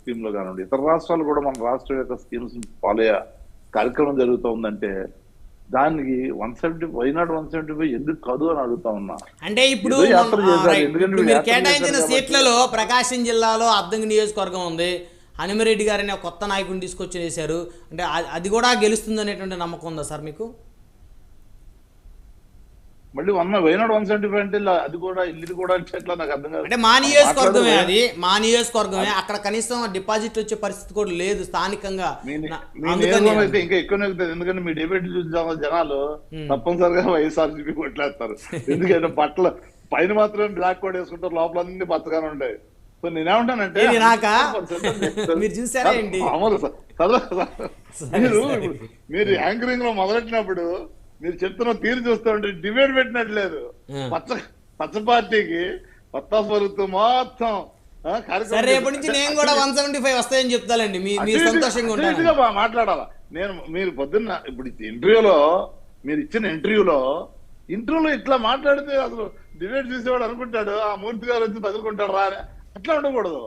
Scheme లో కానివ్వండి, ఇతర రాష్ట్రాలు కూడా మన రాష్ట్రం యొక్క స్కీమ్స్ ఫాలో అయ్యే కార్యక్రమం జరుగుతుందంటే దానికి 175 వైనాడు 175 ఎందుకు కాదు అని అడుగుతా ఉన్నా. అంటే ఇప్పుడు యాత్ర చేశారు, ఎందుకంటే మీరు యాత్ర కేటాయించిన చేశారు సీట్లలో ప్రకాశం జిల్లాలో అద్దంకి నియోజకవర్గం ఉంది. హనుమరెడ్డి గారిని కొత్త నాయకుడిని తీసుకొచ్చి చేశారు. అంటే అది కూడా గెలుస్తుంది అనేటువంటి నమ్మకం ఉందా సార్ మీకు? మళ్ళీ వైనాడు 175 అంటే అది కూడా ఇది కూడా అంటే ఎట్లా నాకు అర్థం కాదు. అంటే మా నియోజకవర్గమే, అది మా నియోజకవర్గమే. అక్కడ కనీసం డిపాజిట్ వచ్చే పరిస్థితి కూడా లేదు స్థానికంగా. ఇంకా ఎక్కువ ఎందుకంటే మీ డిబేట్ చూసిన జనాలు తప్పనిసరిగా వైఎస్ఆర్సీపీ కొట్లాడతారు. ఎందుకంటే బట్టలు పైన మాత్రం బ్లాక్ కోట్ వేసుకుంటారు, లోపల అన్ని పచ్చగానే ఉంటాయి. సో నేనేమంటానంటే మీరు చూసారా ఏంటి, మీరు యాంకరింగ్ లో మొదలెట్టినప్పుడు మీరు చెప్తున్న తీరు చూస్తూ ఉంటే డిబేట్ పెట్టినట్లేదు. పచ్చ పార్టీకి కొత్త పరుగుతూ మొత్తం రేపటి నుంచి నేను కూడా 175 వస్తాయని చెప్తానండి. మీరు సంతోషంగా మాట్లాడాలా. మీరు పొద్దున్న ఇప్పుడు ఇంటర్వ్యూలో మీరు ఇచ్చిన ఇంటర్వ్యూలో ఇట్లా మాట్లాడితే అసలు డిబేట్ చూసేవాడు అనుకుంటాడు ఆ మూర్తి గారు వచ్చి తగులుకుంటాడు రా, అట్లా ఉండకూడదు.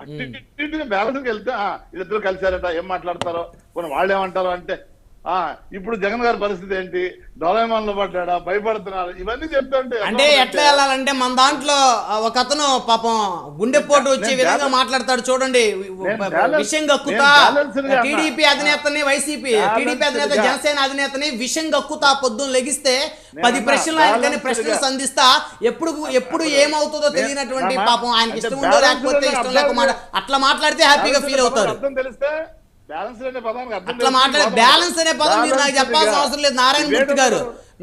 అటు బ్యాలెన్స్కి వెళ్తే వీళ్ళిద్దరు కలిసారట, ఏం మాట్లాడతారో కొన్ని వాళ్ళు ఏమంటారో అంటే ఇప్పుడు జగన్ గారి పరిస్థితి ఏంటి, డోలామాన్లో పడ్డా, భయపడుతున్నారు, ఇవన్నీ చెప్తుంటే అంటే ఎట్లా వెళ్ళాలంటే మన దాంట్లో ఒక అతను పాపం గుండెపోటు వచ్చే విధంగా మాట్లాడతాడు చూడండి. విషయం గక్కుతా టీడీపీ అధినేతని, వైసీపీ టీడీపీ అధినేత, జనసేన అధినేతని విషయం గక్కుతా పొద్దున్న లెగిస్తే 10 ప్రశ్నలు ఆయన ప్రశ్నలు సంధిస్తా ఎప్పుడు ఏమవుతుందో తెలియనటువంటి పాపం ఆయనకి ఇష్టం ఉందో లేకపోతే ఇష్టం లేక అట్లా మాట్లాడితే హ్యాపీగా ఫీల్ అవుతారు. అట్లా మాట్లాడే బ్యాలెన్స్ అనే పదం మీరు నాకు చెప్పాల్సిన అవసరం లేదు.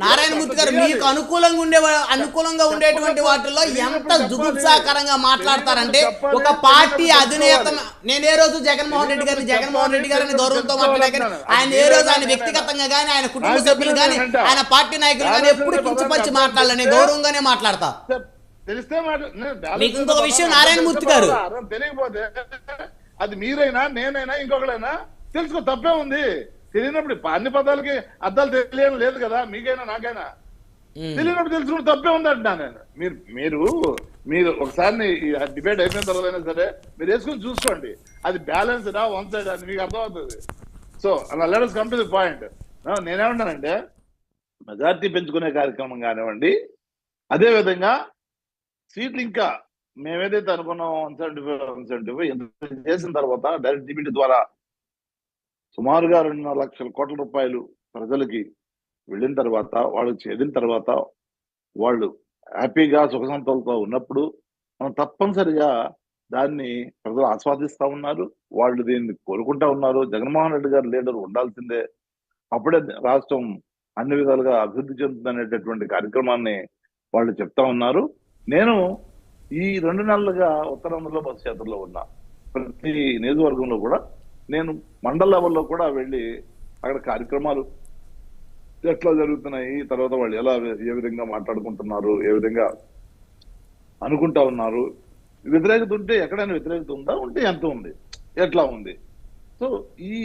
నారాయణమూర్తి గారు మీకు అనుకూలంగా ఉండేటువంటి వాటిల్లో ఎంత జుగుప్సాకరంగా మాట్లాడతారంటే, ఒక పార్టీ అధినేత, నేను ఏ రోజు జగన్మోహన్ రెడ్డి గారిని గౌరవంతో మాట్లాడాను, ఆయన ఏ రోజు ఆయన వ్యక్తిగతంగా కానీ ఆయన కుటుంబ సభ్యులు కానీ ఆయన పార్టీ నాయకులు కానీ ఎప్పుడు కించపరిచి మాట్లాడాలని గౌరవంగానే మాట్లాడతా. మీకు ఇంకొక విషయం, నారాయణమూర్తి గారు తెలియకపోతే అది మీరైనా నేనైనా ఇంకొకరైనా తెలుసుకో, తప్పే ఉంది. తెలియనప్పుడు అన్ని పదాలకి అర్థాలు తెలియడం లేదు కదా, మీకైనా నాకైనా. తెలియనప్పుడు తెలుసుకుంటే తప్పే ఉంది అంటున్నా నేను. మీరు ఒకసారి డిబేట్ అయిపోయిన తర్వాత అయినా సరే మీరు వేసుకుని చూసుకోండి, అది బ్యాలెన్స్డా వన్ సైడ్ అని మీకు అర్థమవుతుంది. So let us come to the point. నేనేమంటానంటే మెజార్టీ పెంచుకునే కార్యక్రమం కానివ్వండి, అదేవిధంగా సీట్లు ఇంకా మేమేదైతే అనుకున్నాం 175 ఎంత చేసిన తర్వాత డైరెక్ట్ డిబిటీ ద్వారా సుమారుగా 2.5 లక్షల కోట్ల రూపాయలు ప్రజలకి వెళ్ళిన తర్వాత, వాళ్ళకి చేదిన తర్వాత వాళ్ళు హ్యాపీగా సుఖసంతోలతో ఉన్నప్పుడు మనం తప్పనిసరిగా దాన్ని ప్రజలు ఆస్వాదిస్తూ ఉన్నారు, వాళ్ళు దీన్ని కోరుకుంటా ఉన్నారు. జగన్మోహన్ రెడ్డి గారు లీడర్ ఉండాల్సిందే, అప్పుడే రాష్ట్రం అన్ని విధాలుగా అభివృద్ధి చెందుతుందనేటటువంటి కార్యక్రమాన్ని వాళ్ళు చెప్తా ఉన్నారు. నేను ఈ 2 నెలలుగా ఉత్తరాంధ్రలో బస్సు యాత్రలో ఉన్నా. ప్రతి నియోజకవర్గంలో కూడా నేను మండల లెవెల్లో కూడా వెళ్ళి అక్కడ కార్యక్రమాలు ఎట్లా జరుగుతున్నాయి, తర్వాత వాళ్ళు ఎలా ఏ విధంగా మాట్లాడుకుంటున్నారు, ఏ విధంగా అనుకుంటా ఉన్నారు, వ్యతిరేకత ఉంటే ఎక్కడైనా వ్యతిరేకత ఉందా, ఉంటే ఎంత ఉంది, ఎట్లా ఉంది. సో ఈ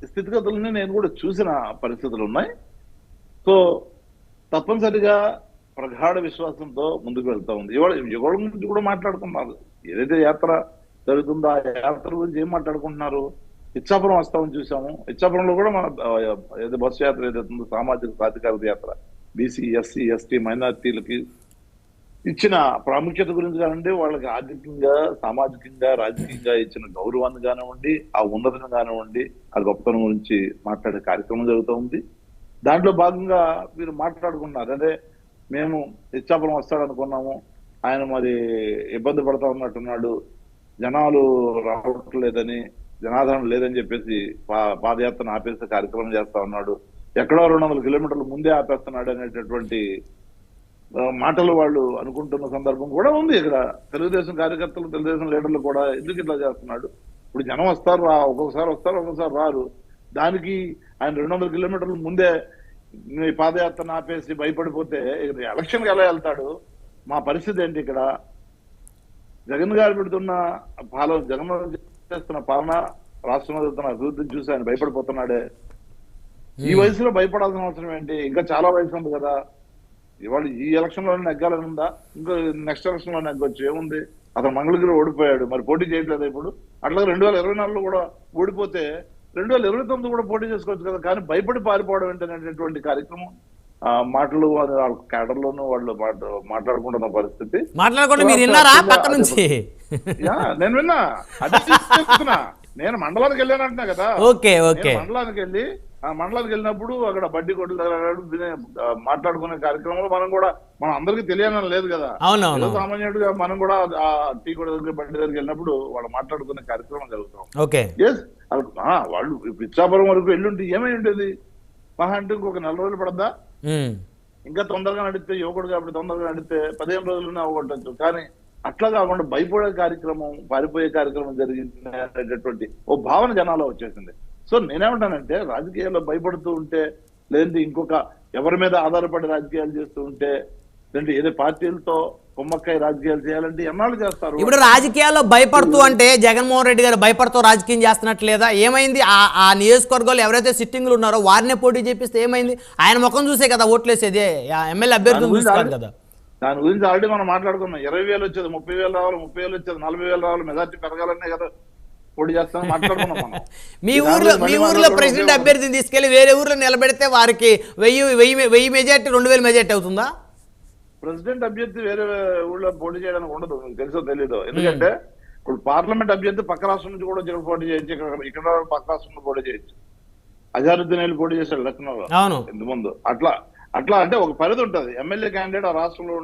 స్థితిగతులని నేను కూడా చూసిన పరిస్థితులు ఉన్నాయి. సో తప్పనిసరిగా ప్రగాఢ విశ్వాసంతో ముందుకు వెళ్తా ఉంది. ఇవాళ యుగం గురించి కూడా మాట్లాడుతున్నారు. ఏదైతే యాత్ర జరుగుతుందో ఆ యాత్ర గురించి ఏం మాట్లాడుకుంటున్నారు. ఇచ్చాపురం వస్తామని చూసాము. ఇచ్చాపురంలో కూడా మన ఏదో బస్సు యాత్ర ఏదైతుందో సామాజిక సాధికారత యాత్ర, బీసీ, ఎస్సీ, ఎస్టీ మైనారిటీలకి ఇచ్చిన ప్రాముఖ్యత గురించి కానివ్వండి, వాళ్ళకి ఆర్థికంగా, సామాజికంగా, రాజకీయంగా ఇచ్చిన గౌరవాన్ని కానివ్వండి, ఆ ఉన్నతిని కానివ్వండి, ఆ గొప్పతనం గురించి మాట్లాడే కార్యక్రమం జరుగుతూ ఉంది. దాంట్లో భాగంగా మీరు మాట్లాడుకున్నారు, అంటే మేము ఇచ్చాపురం వస్తాడనుకున్నాము, ఆయన మరి ఇబ్బంది పడతా ఉన్నట్టున్నాడు, జనాలు రావట్లేదని, జనాదరణ లేదని చెప్పేసి పాదయాత్రను ఆపేసే కార్యక్రమం చేస్తా ఉన్నాడు, ఎక్కడో 200 కిలోమీటర్ల ముందే ఆపేస్తున్నాడు అనేటటువంటి మాటలు వాళ్ళు అనుకుంటున్న సందర్భం కూడా ఉంది. ఇక్కడ తెలుగుదేశం కార్యకర్తలు, తెలుగుదేశం లీడర్లు కూడా ఎందుకు ఇట్లా చేస్తున్నాడు, ఇప్పుడు జనం వస్తారు, ఒక్కొక్కసారి వస్తారు, ఒక్కొక్కసారి రారు, దానికి ఆయన 200 కిలోమీటర్ల ముందే మీ పాదయాత్రను ఆపేసి భయపడిపోతే ఎలక్షన్కి ఎలా వెళ్తాడు, మా పరిస్థితి ఏంటి? ఇక్కడ జగన్ గారు పెడుతున్న పాలన, జగన్ చేస్తున్న పాలన, రాష్ట్రంలో జరుగుతున్న అభివృద్ధిని చూసి ఆయన భయపడిపోతున్నాడే. ఈ వయసులో భయపడాల్సిన అవసరం ఏంటి? ఇంకా చాలా వయసు ఉంది కదా. ఇవాళ ఈ ఎలక్షన్ లో నెగ్గాలని ఉందా? ఇంకా నెక్స్ట్ ఎలక్షన్ లో నెగ్గొచ్చు, ఏముంది? అతను మంగళగిరి ఓడిపోయాడు, మరి పోటీ చేయట్లేదు ఇప్పుడు. అట్లాగే 2024లో కూడా ఓడిపోతే 2029 కూడా పోటీ చేసుకోవచ్చు కదా. కానీ భయపడి పారిపోవడం ఏంటనేటువంటి కార్యక్రమం మాటలు వాళ్ళ కేడర్లోనూ వాళ్ళు మాట్లాడుకుంటున్న పరిస్థితి. మాట్లాడకుండా మీరు విన్నారా పక్క నుంచి? నేను విన్నా, అదే చెప్తున్నా. నేను మండలానికి వెళ్ళాను అంటున్నా కదా. Okay okay. మండలానికి వెళ్ళినప్పుడు అక్కడ బడ్డీ కొట్ల దగ్గర మాట్లాడుకునే కార్యక్రమంలో మనం అందరికీ తెలియాలని లేదు కదా. సామాన్యుడిగా మనం కూడా ఆ టీ కొట్ల దగ్గర బడ్డీ దగ్గరికి వెళ్ళినప్పుడు వాళ్ళు మాట్లాడుకునే కార్యక్రమం జరుగుతాం. వాళ్ళు పిచ్చాపురం వరకు వెళ్ళుంటే ఏమై ఉండేది? మహా అంటే ఇంకొక 4 రోజులు పడద్దా? ఇంకా తొందరగా నడిస్తే, యువకుడు కాబట్టి తొందరగా నడిస్తే 15 రోజుల్లోనే అవగొట్టచ్చు. కానీ అట్లా కాకుండా భయపడే కార్యక్రమం, పారిపోయే కార్యక్రమం జరిగింది అనేటటువంటి ఓ భావన జనాల్లో వచ్చేసింది. సో నేనేమంటానంటే, రాజకీయాల్లో భయపడుతూ ఉంటే, లేదంటే ఇంకొక ఎవరి మీద ఆధారపడి రాజకీయాలు చేస్తూ ఉంటే, లేదంటే ఏదో పార్టీలతో కొమ్మక్కాయ రాజకీయాలు చేయాలంటే ఎన్నాళ్ళు చేస్తారు? ఇప్పుడు రాజకీయాల్లో భయపడుతూ అంటే జగన్మోహన్ రెడ్డి గారు భయపడుతూ రాజకీయం చేస్తున్నట్లేదా? ఏమైంది? ఆ నియోజకవర్గాల్లో ఎవరైతే సిట్టింగ్లు ఉన్నారో వారినే పోటీ చేపిస్తే ఏమైంది? ఆయన ముఖం చూసే కదా ఓట్లేసేది, ఎమ్మెల్యే అభ్యర్థులు చూస్తారు కదా. దాని గురించి ఆల్రెడీ మనం మాట్లాడుకున్నాం. 20,000 వచ్చేది, 30,000 రావాలి, 30,000 వచ్చేది, 40,000 రావాలి, మెజార్టీ పెరగాలనే కదా పోటీ చేస్తామని మాట్లాడుకున్నాం మనం. మీ ఊర్లో ప్రెసిడెంట్ అభ్యర్థిని తీసుకెళ్లి వేరే ఊర్లో నిలబెడితే వారికి 1000 మెజార్టీ 2000 మెజార్టీ అవుతుందా? ప్రెసిడెంట్ అభ్యర్థి వేరే ఊళ్ళో పోటీ చేయడానికి ఉండదు, మీకు తెలుసో తెలీదు. ఎందుకంటే ఇప్పుడు పార్లమెంట్ అభ్యర్థి పక్క రాష్ట్రం నుంచి కూడా ఇక్కడ పోటీ చేయొచ్చు, ఇక్కడ పక్క రాష్ట్రంలో పోటీ చేయొచ్చు. అజారుద్దీన్ వెళ్ళి పోటీ చేశాడు లక్నోలో ఇంత ముందు. అట్లా అంటే ఒక పరిధి ఉంటుంది. ఎమ్మెల్యే క్యాండిడేట్ ఆ రాష్ట్రంలో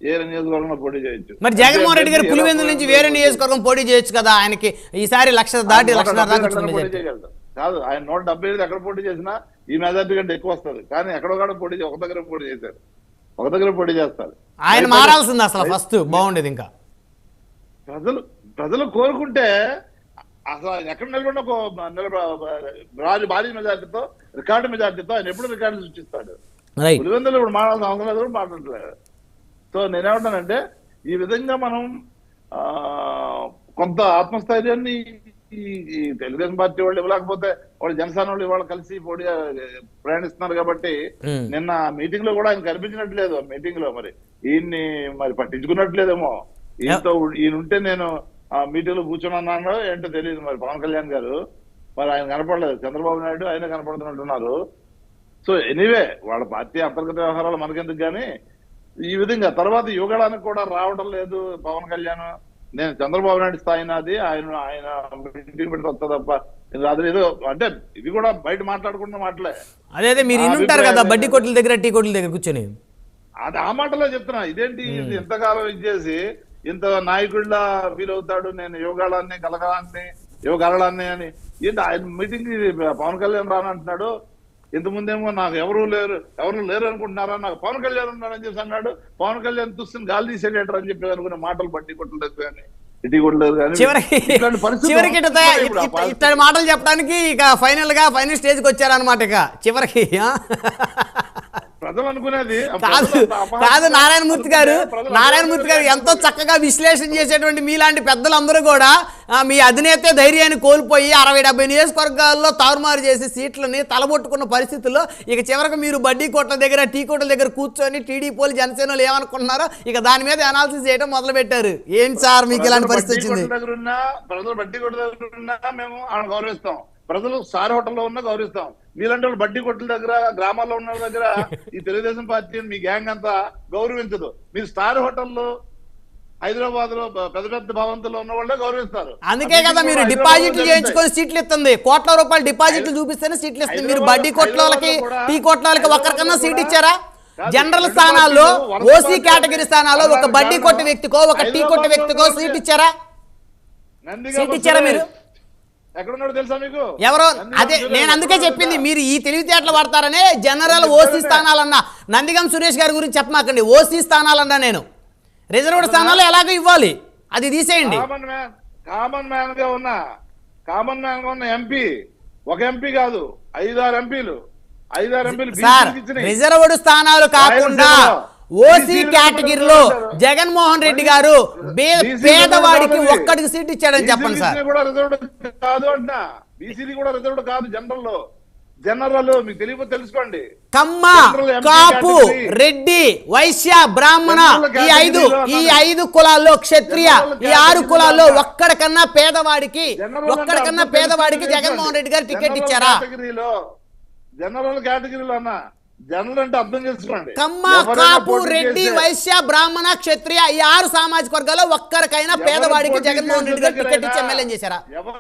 ఏ నియోజకవర్గంలో పోటీ చేయొచ్చు. మరి జగన్మోహన్ రెడ్డి గారు పులివెందుల నుంచి వేరే నియోజకవర్గం పోటీ చేయొచ్చు కదా. ఆయనకి ఈసారి 1,00,000 దాటి 1,50,000 పోటీ చేయగలడు కాదు. ఆయన 175 ఎక్కడ పోటీ చేసినా ఈ మెజార్టీ కంటే ఎక్కువ వస్తుంది. కానీ ఎక్కడో పోటీ ఒక దగ్గర పోటీ చేశారు, ఒక దగ్గర పోటీ చేస్తారు. ఆయన మారాల్సింది అసలు ఫస్ట్ బాగుండేది. ఇంకా ప్రజలు కోరుకుంటే అసలు ఎక్కడ నిలబడిన భారీ మెజార్టీతో, రికార్డు మెజార్టీతో ఆయన ఎప్పుడు రికార్డు సృష్టిస్తాడు. పులివెందులు ఇప్పుడు మాట్లాడాల్సిన అవసరం లేదు, మాట్లాడలేదు. సో నేనేమంటానంటే, ఈ విధంగా మనం కొంత ఆత్మస్థైర్యాన్ని ఈ తెలుగుదేశం పార్టీ వాళ్ళు ఇవ్వలేకపోతే వాళ్ళు జనసేన వాళ్ళు ఇవాళ కలిసి పోటీ ప్రయాణిస్తున్నారు కాబట్టి నిన్న మీటింగ్ లో కూడా ఆయన కనిపించినట్లేదు. మీటింగ్ లో మరి ఈయన్ని మరి పట్టించుకున్నట్లేదేమో. ఈయన ఉంటే నేను ఆ మీటింగ్ లో కూర్చున్నాను ఏంటో తెలియదు. మరి పవన్ కళ్యాణ్ గారు మరి ఆయన కనపడలేదు, చంద్రబాబు నాయుడు ఆయన కనపడుతున్నట్టున్నారు. సో ఎనీవే వాళ్ళ పార్టీ అంతర్గత వ్యవహారాలు మనకెందుకు. కానీ ఈ విధంగా తర్వాత యువగడానికి కూడా రావడం లేదు పవన్ కళ్యాణ్. నేను చంద్రబాబు నాయుడు స్థాయి నాది, ఆయన మీటింగ్ పెడితే వస్తా తప్ప అదేదో అంటే ఇది కూడా బయట మాట్లాడుకున్న మాటలే. అదే మీరు వింటారు కదా బడ్డీ కొట్ల దగ్గర, టీ కొట్ల దగ్గర కూర్చొని. అది ఆ మాటలో చెప్తున్నా. ఇదేంటి ఎంతకాలం ఇచ్చేసి ఇంత నాయకుడిలా ఫీల్ అవుతాడు, నేను యువగలాన్ని అని. ఏంటి ఆయన మీటింగ్ పవన్ కళ్యాణ్ రానంటున్నాడు. ఇంతకుముందేమో నాకు ఎవరు లేరు అనుకుంటున్నారా, నాకు పవన్ కళ్యాణ్ ఉన్నాడని చెప్పి అన్నాడు. పవన్ కళ్యాణ్ చూస్తుని గాలి తీసేటట్టు అని చెప్పి అనుకునే మాటలు బట్టి కొట్టలేదు కానీ ఇటీ కొట్టలేదు కానీ చివరికి ఇట్లాంటి మాటలు చెప్పడానికి ఇక ఫైనల్ స్టేజ్కి వచ్చారనమాట. ఇక చివరికి ప్రజలు అనుకునేది కాదు. నారాయణమూర్తి గారు ఎంతో చక్కగా విశ్లేషణ చేసేటువంటి మీలాంటి పెద్దలందరూ కూడా మీ అధినేత ధైర్యాన్ని కోల్పోయి 60-70 నియోజకవర్గాల్లో తారుమారు చేసి సీట్లని తలబొట్టుకున్న పరిస్థితుల్లో ఇక చివరికి మీరు బడ్డీ కొట్ల దగ్గర, టీ కొట్ల దగ్గర కూర్చొని టీడీపీలు జనసేనలు ఏమనుకుంటున్నారో ఇక దాని మీద అనాలిసిస్ చేయడం మొదలు పెట్టారు. ఏంటి సార్ మీకు ఇలాంటి పరిస్థితి వచ్చింది? ప్రజలు బడ్డీ కొట్ల దగ్గర ఉన్నా మేము గౌరవిస్తాం, ప్రజలు స్టార్ హోటల్లో ఉన్నా గౌరవిస్తాం. మీలాంటి వాళ్ళు బడ్డీ కొట్ల దగ్గర, గ్రామాల్లో ఉన్న దగ్గర ఈ తెలుగుదేశం పార్టీ మీ గ్యాంగ్ అంతా గౌరవించదు. మీరు స్టార్ హోటల్లో హైదరాబాద్ లో పెద్ద పెద్ద భవంతుల్లో ఉన్న వాళ్ళే గౌరవిస్తారు. అందుకే కదా మీరు డిపాజిట్లు చేయించుకొని సీట్లు ఇస్తుంది. కోట్ల రూపాయలు డిపాజిట్లు చూపిస్తేనే సీట్లు ఇస్తుంది. మీరు బడ్డీ కొట్లకి, టీ కొట్లకి ఒక్కరికన్నా సీట్ ఇచ్చారా? జనరల్ స్థానాల్లో, ఓసీ కేటగిరీ స్థానాల్లో ఒక బడ్డీ కొట్టు వ్యక్తికో, ఒక టీ కొట్టు వ్యక్తికో సీట్ ఇచ్చారా? మీరు ఎక్కడున్నాడు తెలుసా మీకు? ఎవరో అదే నేను అందుకే చెప్పింది, మీరు ఈ తెలివితేటలు వాడతారనే జనరల్ ఓసీ స్థానాలన్నా. నందిగం సురేష్ గారి గురించి చెప్పమాకండి. ఓసీ స్థానాలన్నా నేను రిజర్వ్డ్ స్థానాలు ఎలాగో ఇవ్వాలి, అది తీసేయండి. కామన్ మ్యాన్ గా ఉన్న ఎంపీ, ఒక ఎంపీ కాదు 5-6 ఎంపీలు సార్. రిజర్వ్డ్ స్థానాలు కాకుండా ఓసీ కేటగిరీలో జగన్మోహన్ రెడ్డి గారు పేదవాడికి ఒక్కడికి సీట్ ఇచ్చాడని చెప్పండి సార్. కూడా రిజర్వ్డ్ కాదు అంటున్నా, బీసీలు కూడా రిజర్వ్డ్ కాదు జనరల్ లో. జనరల్ మీకు తెలియకపోతే తెలుసుకోండి. కమ్మ, జనరల్ ఎంపీ కాపు, కేటగిరీ. రెడ్డి, వైశ్య, బ్రాహ్మణ జనరల్ కేటగిరీలో ఈ ఐదు కులాల్లో క్షత్రియ జనరల్ ఈ 6 కులాల్లో కేటగిరీలో ఒక్కడికన్నా పేదవాడికి జనరల్ అంటే ఒక్కడికన్నా అర్థం పేదవాడికి చేసుకోండి. జగన్మోహన్ రెడ్డి గారు టికెట్ జనరల్ ఇచ్చారా? జనరల్ కేటగిరీలో అన్న జనరల్ అంటే అర్థం చేసుకోండి. కమ్మ, ఎవరైనా కాపు, పోటీ రెడ్డి, చేసే- వైశ్య, బ్రాహ్మణ, క్షత్రియ ఈ 6 సామాజిక వర్గాల్లో ఒక్కరికైనా ఎవరు పేదవాడికి పోటీ జగన్మోహన్ రెడ్డి గారు చేసే టికెట్ ఇచ్చి దగ్గరైనా, ఎమ్మెల్యే చేశారా? ఎవరు